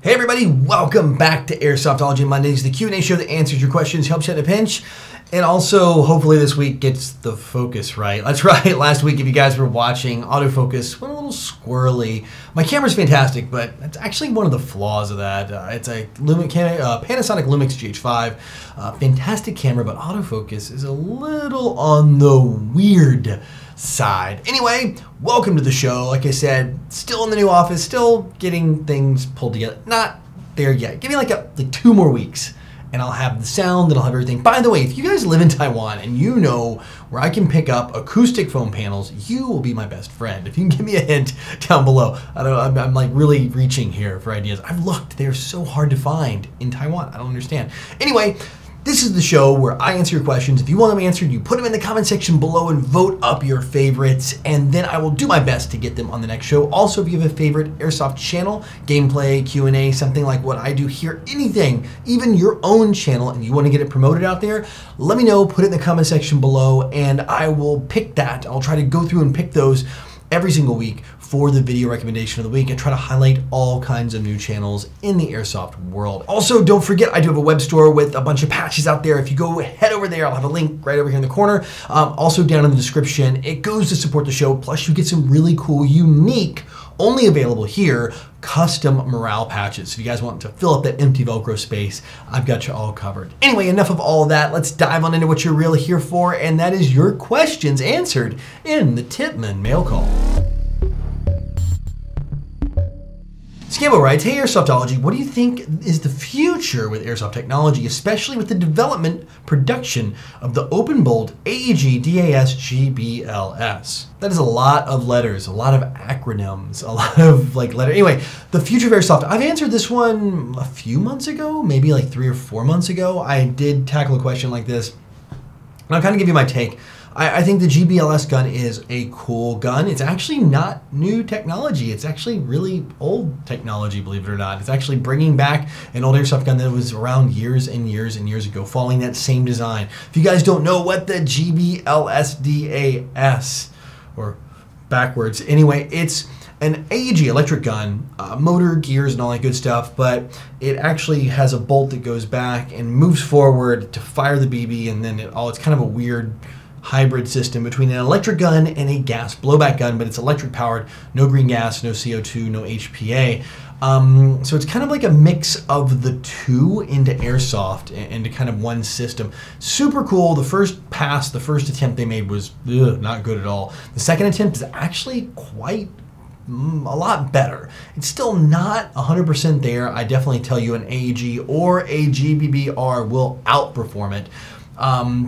Hey everybody, welcome back to Airsoftology Mondays, the Q&A show that answers your questions, helps you in a pinch, and also hopefully this week gets the focus right. That's right, last week if you guys were watching, autofocus went a little squirrely. My camera's fantastic, but that's actually one of the flaws of that. It's a Panasonic Lumix GH5, fantastic camera, but autofocus is a little on the weird side. Anyway, welcome to the show. Like I said, still in the new office, still getting things pulled together. Not there yet. Give me like 2 more weeks and I'll have the sound and I'll have everything. By the way, if you guys live in Taiwan and you know where I can pick up acoustic foam panels, you will be my best friend. If you can give me a hint down below. I'm like really reaching here for ideas. I've looked, they're so hard to find in Taiwan. I don't understand. Anyway, this is the show where I answer your questions. If you want them answered, you put them in the comment section below and vote up your favorites, and then I will do my best to get them on the next show. Also, if you have a favorite Airsoft channel, gameplay, Q&A, something like what I do here, anything, even your own channel, and you want to get it promoted out there, let me know, put it in the comment section below, and I will pick that. I'll try to go through and pick those every single week for the video recommendation of the week and try to highlight all kinds of new channels in the Airsoft world. Also, don't forget, I do have a web store with a bunch of patches out there. If you go head over there, I'll have a link right over here in the corner. Also down in the description, it goes to support the show. Plus you get some really cool, unique, only available here, custom morale patches. If you guys want to fill up that empty Velcro space, I've got you all covered. Anyway, enough of all of that. Let's dive on into what you're really here for, and that is your questions answered in the Tipman mail call. Scambo writes, hey Airsoftology, what do you think is the future with airsoft technology, especially with the development, production of the open bolt AEG DAS GBLS? That is a lot of letters, a lot of acronyms, a lot of letters. Anyway, the future of airsoft. I've answered this one a few months ago, maybe like 3 or 4 months ago. I did tackle a question like this, and I'll kind of give you my take. I think the GBLS gun is a cool gun. It's actually not new technology. It's actually really old technology, believe it or not. It's actually bringing back an old airsoft gun that was around years and years and years ago, following that same design. If you guys don't know what the GBLS DAS, or backwards, anyway, it's an AEG electric gun, motor, gears, and all that good stuff, but it actually has a bolt that goes back and moves forward to fire the BB, and then it's kind of a weird hybrid system between an electric gun and a gas blowback gun, but it's electric powered, no green gas, no CO2, no HPA. So it's kind of like a mix of the two into airsoft, into kind of one system. Super cool. The first pass, the first attempt they made was not good at all. The second attempt is actually quite a lot better. It's still not 100% there. I definitely tell you an AEG or a GBBR will outperform it.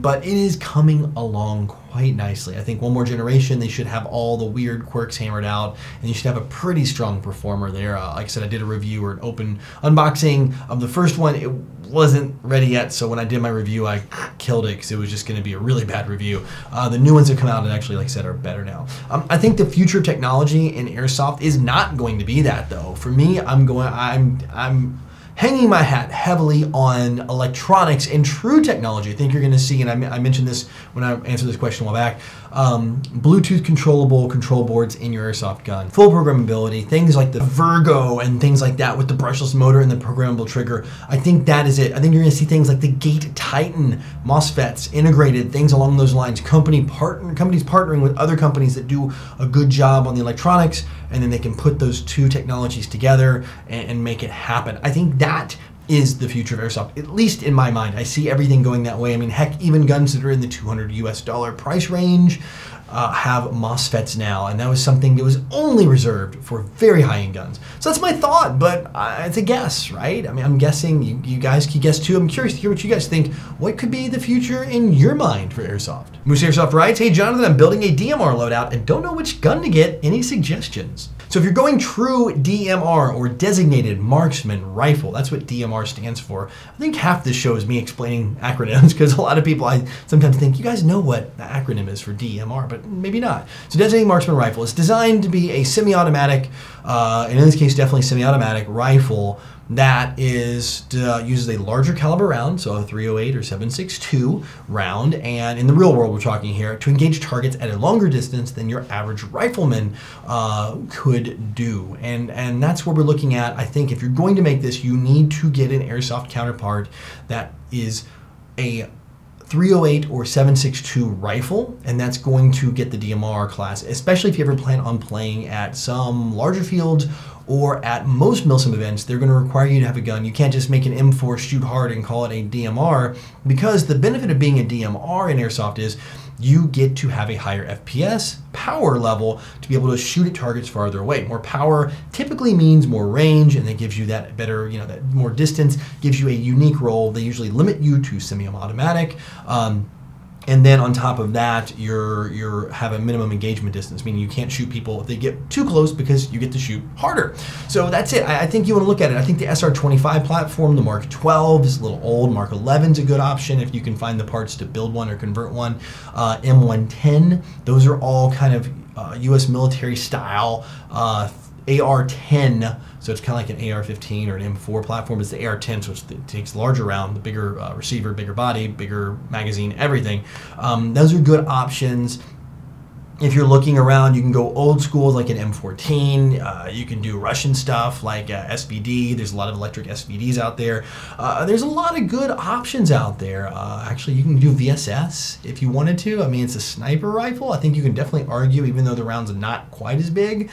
But it is coming along quite nicely. I think one more generation, they should have all the weird quirks hammered out, and you should have a pretty strong performer there. Like I said, I did a review or an open unboxing of the first one. It wasn't ready yet, so when I did my review, I killed it because it was just going to be a really bad review. The new ones that come out and actually, like I said, are better now. I think the future of technology in airsoft is not going to be that, though. For me, I'm hanging my hat heavily on electronics and true technology. I think you're going to see, and I mentioned this when I answered this question a while back, Bluetooth controllable control boards in your airsoft gun, full programmability, things like the Virgo and things like that with the brushless motor and the programmable trigger. I think that is it. I think you're going to see things like the Gate Titan MOSFETs, integrated things along those lines, companies partnering with other companies that do a good job on the electronics, and then they can put those two technologies together and make it happen. I think that is the future of airsoft, at least in my mind. I see everything going that way. I mean, heck, even guns that are in the $200 US price range have MOSFETs now, and that was something that was only reserved for very high-end guns. So that's my thought, but it's a guess, right? I mean, I'm guessing you guys can guess too. I'm curious to hear what you guys think. What could be the future in your mind for airsoft? Moose Airsoft writes, hey Jonathan, I'm building a DMR loadout and don't know which gun to get. Any suggestions? So if you're going true DMR, or designated marksman rifle, that's what DMR DMR stands for. I think half this show is me explaining acronyms because a lot of people, I sometimes think, you guys know what the acronym is for DMR, but maybe not. So Designated Marksman Rifle is designed to be a semi-automatic, and in this case definitely semi-automatic rifle that uses a larger caliber round, so a 308 or 7.62 round, and in the real world we're talking here, to engage targets at a longer distance than your average rifleman could do. And that's what we're looking at. I think if you're going to make this, you need to get an airsoft counterpart that is a 308 or 7.62 rifle, and that's going to get the DMR class, especially if you ever plan on playing at some larger fields or at most MILSIM events. They're going to require you to have a gun. You can't just make an M4 shoot hard and call it a DMR, because the benefit of being a DMR in Airsoft is you get to have a higher FPS power level to be able to shoot at targets farther away. More power typically means more range, and that gives you that better, that more distance, gives you a unique role. They usually limit you to semi-automatic. And then on top of that, you have a minimum engagement distance, meaning you can't shoot people if they get too close, because you get to shoot harder. So that's it. I think you want to look at it. I think the SR25 platform, the Mark 12 is a little old. Mark 11 is a good option if you can find the parts to build one or convert one. M110, those are all kind of U.S. military style AR-10, so it's kind of like an AR-15 or an M4 platform. It's the AR-10, so it takes larger round, the bigger receiver, bigger body, bigger magazine, everything. Those are good options. If you're looking around, you can go old school like an M14. You can do Russian stuff like SVD. There's a lot of electric SVDs out there. There's a lot of good options out there. Actually, you can do VSS if you wanted to. I mean, it's a sniper rifle. I think you can definitely argue, even though the rounds are not quite as big,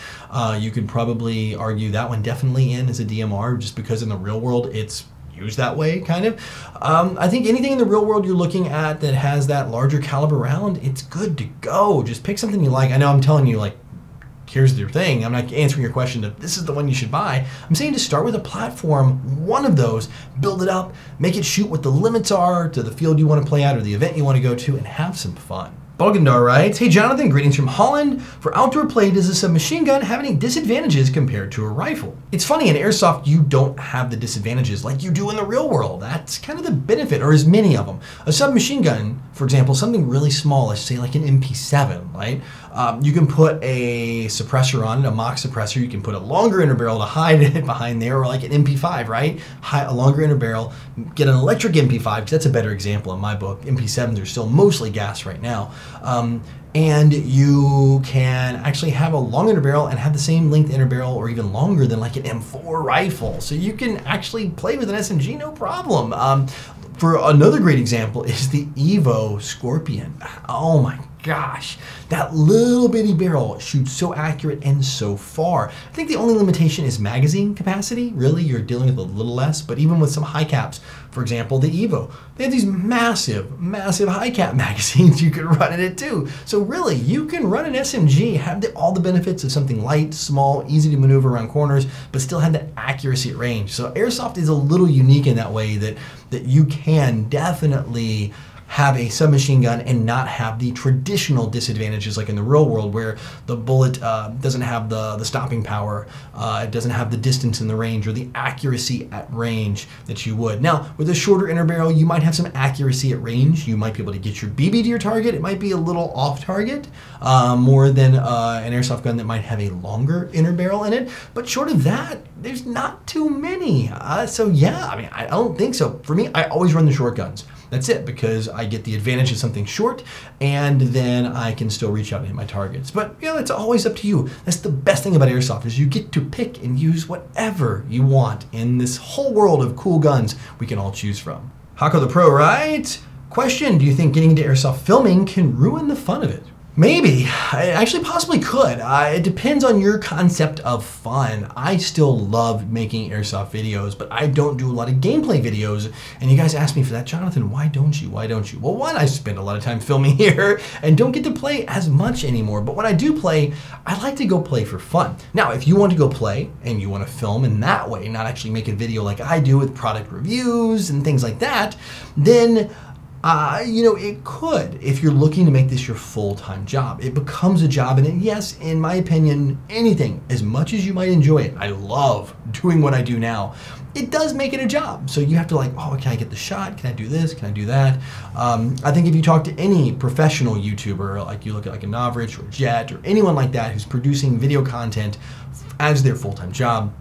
you could probably argue that one definitely in as a DMR, just because in the real world it's used that way, kind of. I think anything in the real world you're looking at that has that larger caliber round, it's good to go. Just pick something you like. I know I'm telling you, like, here's your thing. I'm not answering your question that this is the one you should buy. I'm saying to start with a platform, one of those, build it up, make it shoot what the limits are to the field you want to play at or the event you want to go to, and have some fun. Bulgandar writes, "Hey Jonathan, greetings from Holland. For outdoor play, does a submachine gun have any disadvantages compared to a rifle?" It's funny, in Airsoft, you don't have the disadvantages like you do in the real world. That's kind of the benefit, or as many of them. A submachine gun, for example, something really small, let's say like an MP7, right? You can put a suppressor on it, a mock suppressor. You can put a longer inner barrel to hide it behind there, or like an MP5, right? A longer inner barrel. Get an electric MP5, because that's a better example in my book. MP7s are still mostly gas right now. And you can actually have a long inner barrel and have the same length inner barrel, or even longer than like an M4 rifle. So you can actually play with an SMG, no problem. For another great example is the Evo Scorpion. Oh my gosh, that little bitty barrel shoots so accurate and so far. I think the only limitation is magazine capacity. Really, you're dealing with a little less, but even with some high caps, for example, the Evo, they have these massive, massive high cap magazines you can run in it too. So really, you can run an SMG, have all the benefits of something light, small, easy to maneuver around corners, but still have that accuracy at range. So Airsoft is a little unique in that way, that you can definitely have a submachine gun and not have the traditional disadvantages like in the real world, where the bullet doesn't have the stopping power, it doesn't have the distance in the range or the accuracy at range that you would. Now, with a shorter inner barrel, you might have some accuracy at range. You might be able to get your BB to your target. It might be a little off target, more than an airsoft gun that might have a longer inner barrel in it. But short of that, there's not too many. So yeah, I mean, I don't think so. For me, I always run the short guns. That's it, because I get the advantage of something short, and then I can still reach out and hit my targets. But yeah, it's always up to you. That's the best thing about Airsoft, is you get to pick and use whatever you want in this whole world of cool guns we can all choose from. Hako the Pro, right? Question, do you think getting into Airsoft filming can ruin the fun of it? Maybe. It actually possibly could. It depends on your concept of fun. I still love making Airsoft videos, but I don't do a lot of gameplay videos. And you guys ask me for that, Jonathan, why don't you? Why don't you? Well, one, I spend a lot of time filming here and don't get to play as much anymore. But when I do play, I like to go play for fun. Now, if you want to go play and you want to film in that way, not actually make a video like I do with product reviews and things like that, then It could if you're looking to make this your full-time job. It becomes a job, and yes, in my opinion, anything, as much as you might enjoy it, I love doing what I do now, it does make it a job. So you have to like, oh, can I get the shot? Can I do this? Can I do that? I think if you talk to any professional YouTuber, like you look at like a Novrich or Jet or anyone like that who's producing video content as their full-time job,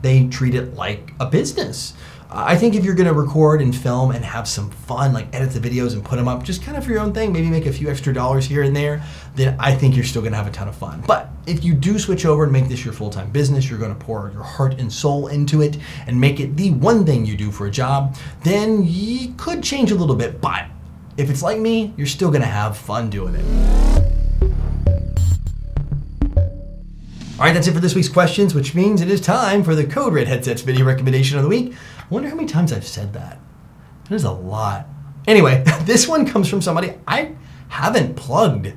they treat it like a business. I think if you're going to record and film and have some fun, like edit the videos and put them up just kind of for your own thing, maybe make a few extra dollars here and there, then I think you're still going to have a ton of fun. But if you do switch over and make this your full-time business, you're going to pour your heart and soul into it and make it the one thing you do for a job, then you could change a little bit. But if it's like me, you're still going to have fun doing it. All right, that's it for this week's questions, which means it is time for the Code Red Headsets video recommendation of the week. I wonder how many times I've said that. That is a lot. Anyway, this one comes from somebody I haven't plugged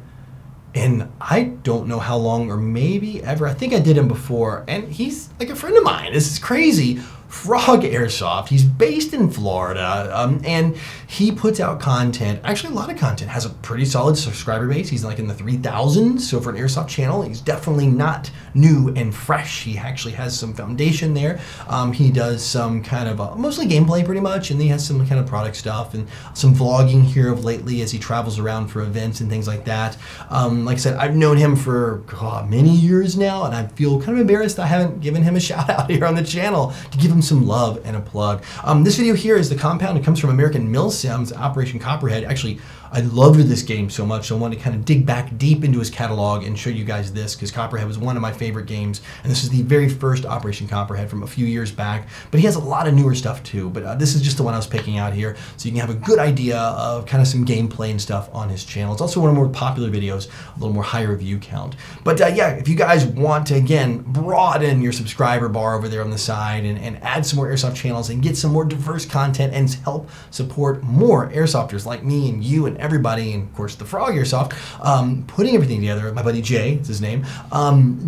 in I don't know how long, or maybe ever. I think I did him before, and he's like a friend of mine. This is crazy. Frog Airsoft. He's based in Florida, and he puts out content, actually a lot of content, has a pretty solid subscriber base. He's like in the 3,000s, so for an Airsoft channel, he's definitely not new and fresh. He actually has some foundation there. He does some kind of, mostly gameplay pretty much, and he has some kind of product stuff and some vlogging here of lately as he travels around for events and things like that. Like I said, I've known him for many years now, and I feel kind of embarrassed I haven't given him a shout out here on the channel to give him some love and a plug. This video here is the compound. It comes from American Milsim's Operation Copperhead. Actually, I loved this game so much, so I wanted to kind of dig back deep into his catalog and show you guys this, because Copperhead was one of my favorite games, and this is the very first Operation Copperhead from a few years back, but he has a lot of newer stuff too, but this is just the one I was picking out here, so you can have a good idea of kind of some gameplay and stuff on his channel. It's also one of the more popular videos, a little more higher view count. But yeah, if you guys want to, again, broaden your subscriber bar over there on the side and add some more Airsoft channels and get some more diverse content and help support more Airsofters like me and you and everybody, and of course the Frog Airsoft, putting everything together, my buddy Jay, is his name,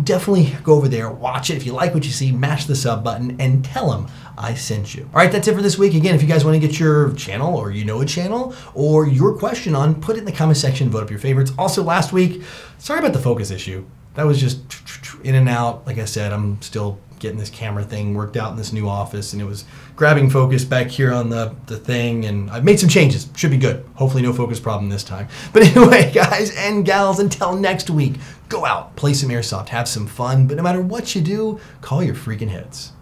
definitely go over there, watch it. If you like what you see, mash the sub button and tell him I sent you. All right, that's it for this week. Again, if you guys want to get your channel, or you know a channel, or your question on, put it in the comment section, vote up your favorites. Also last week, sorry about the focus issue. That was just in and out. Like I said, I'm still getting this camera thing worked out in this new office, and it was grabbing focus back here on the thing, and I've made some changes. Should be good. Hopefully no focus problem this time. But anyway, guys and gals, until next week, go out, play some Airsoft, have some fun, but no matter what you do, call your freaking hits.